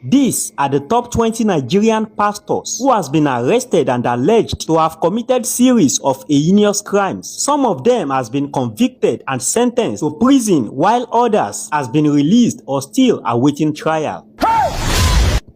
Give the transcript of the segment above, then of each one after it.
These are the top 20 Nigerian pastors who has been arrested and alleged to have committed series of heinous crimes. Some of them has been convicted and sentenced to prison, while others has been released or still awaiting trial.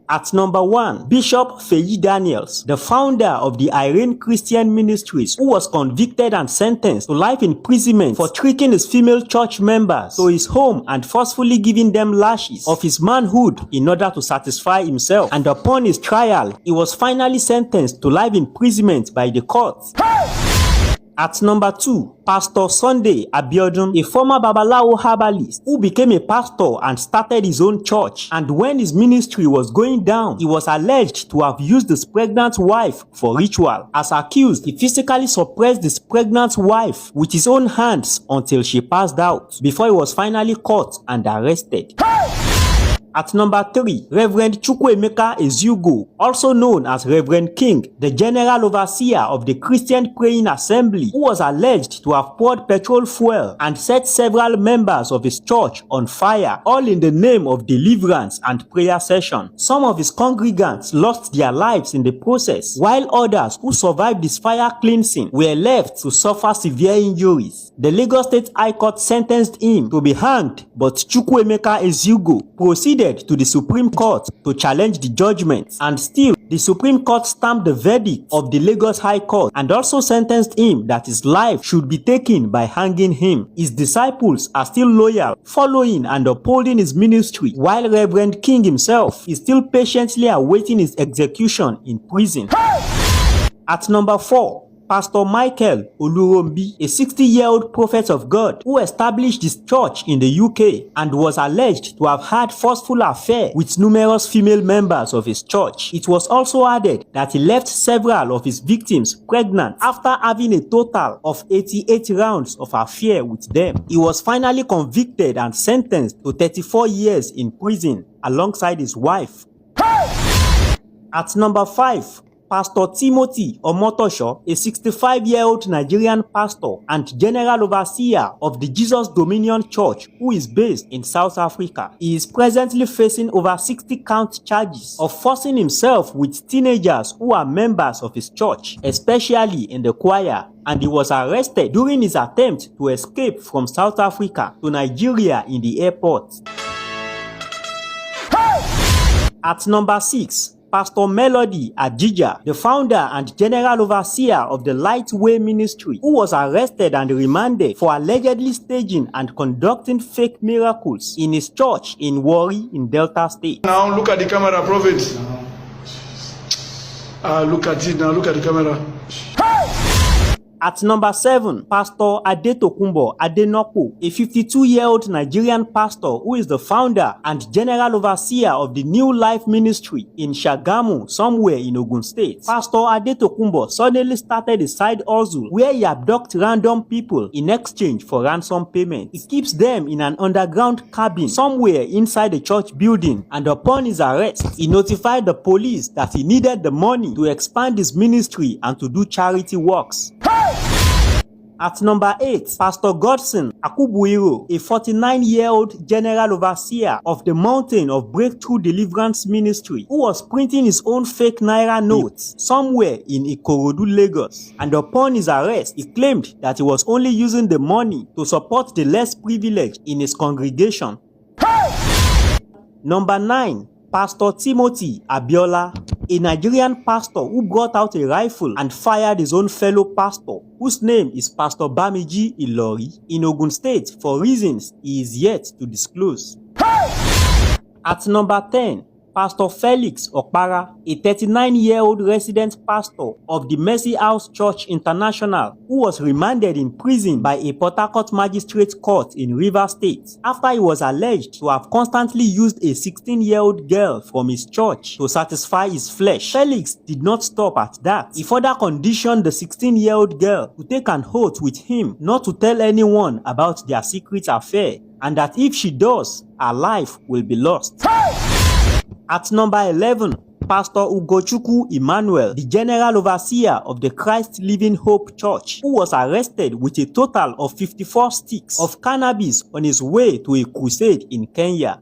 At number 1, Bishop Feyi Daniels, the founder of the Irene Christian Ministries, who was convicted and sentenced to life imprisonment for tricking his female church members to his home and forcefully giving them lashes of his manhood in order to satisfy himself. And upon his trial, he was finally sentenced to life imprisonment by the court. At number 2, Pastor Sunday Abiodun, a former Babalawo herbalist who became a pastor and started his own church. And when his ministry was going down, he was alleged to have used his pregnant wife for ritual. As accused, he physically suppressed his pregnant wife with his own hands until she passed out before he was finally caught and arrested. At number 3, Reverend Chukwuemeka Eziugo, also known as Reverend King, the General Overseer of the Christian Praying Assembly, who was alleged to have poured petrol fuel and set several members of his church on fire, all in the name of deliverance and prayer session. Some of his congregants lost their lives in the process, while others who survived this fire cleansing were left to suffer severe injuries. The Lagos State High Court sentenced him to be hanged, but Chukwuemeka Eziugo proceeded to the Supreme Court to challenge the judgment, and still the Supreme Court stamped the verdict of the Lagos High Court and also sentenced him that his life should be taken by hanging him. His disciples are still loyal, following and upholding his ministry, while Reverend King himself is still patiently awaiting his execution in prison. At number 4, Pastor Michael Olurombi, a 60-year-old prophet of God who established his church in the UK and was alleged to have had forceful affair with numerous female members of his church. It was also added that he left several of his victims pregnant after having a total of 88 rounds of affair with them. He was finally convicted and sentenced to 34 years in prison alongside his wife. At number 5, Pastor Timothy Omotosho, a 65-year-old Nigerian pastor and general overseer of the Jesus Dominion Church, who is based in South Africa. He is presently facing over 60-count charges of forcing himself with teenagers who are members of his church, especially in the choir, and he was arrested during his attempt to escape from South Africa to Nigeria in the airport. At number 6, Pastor Melody Ajija, the founder and general overseer of the Lightway Ministry, who was arrested and remanded for allegedly staging and conducting fake miracles in his church in Warri in Delta State. Now look at the camera, prophet. Look at it now, look at the camera. At number 7, Pastor Adetokunbo Adenokpo, a 52-year-old Nigerian pastor who is the founder and general overseer of the New Life Ministry in Shagamu, somewhere in Ogun State. Pastor Adetokunbo suddenly started a side hustle where he abducts random people in exchange for ransom payment. He keeps them in an underground cabin somewhere inside the church building, and upon his arrest, he notified the police that he needed the money to expand his ministry and to do charity works. At number 8, Pastor Godson Akubuiro, a 49-year-old general overseer of the Mountain of Breakthrough Deliverance Ministry, who was printing his own fake naira notes somewhere in Ikorodu, Lagos. And upon his arrest, he claimed that he was only using the money to support the less privileged in his congregation. Number 9, Pastor Timothy Abiola, a Nigerian pastor who brought out a rifle and fired his own fellow pastor, whose name is Pastor Bamiji Ilori, in Ogun State for reasons he is yet to disclose. At number 10, Pastor Felix Okpara, a 39-year-old resident pastor of the Mercy House Church International, who was remanded in prison by a Port Harcourt Magistrate Court in Rivers State after he was alleged to have constantly used a 16-year-old girl from his church to satisfy his flesh. Felix did not stop at that. He further conditioned the 16-year-old girl to take an oath with him not to tell anyone about their secret affair, and that if she does, her life will be lost. At number 11, Pastor Ugochukwu Emmanuel, the general overseer of the Christ Living Hope Church, who was arrested with a total of 54 sticks of cannabis on his way to a crusade in Kenya.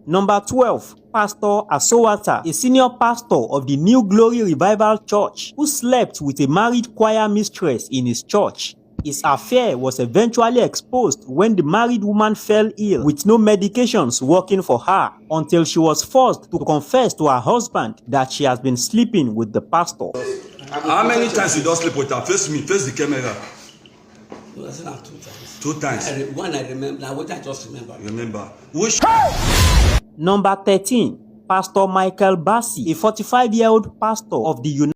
Number 12. Pastor Asowata, a senior pastor of the New Glory Revival Church, who slept with a married choir mistress in his church. His affair was eventually exposed when the married woman fell ill with no medications working for her until she was forced to confess to her husband that she has been sleeping with the pastor. How many times you don't sleep with her? Face me, face the camera. No, I said that 2 times. 2 times. One I remember, now what I just remember. Remember. Which? Number 13. Pastor Michael Bassi, a 45-year-old pastor of the United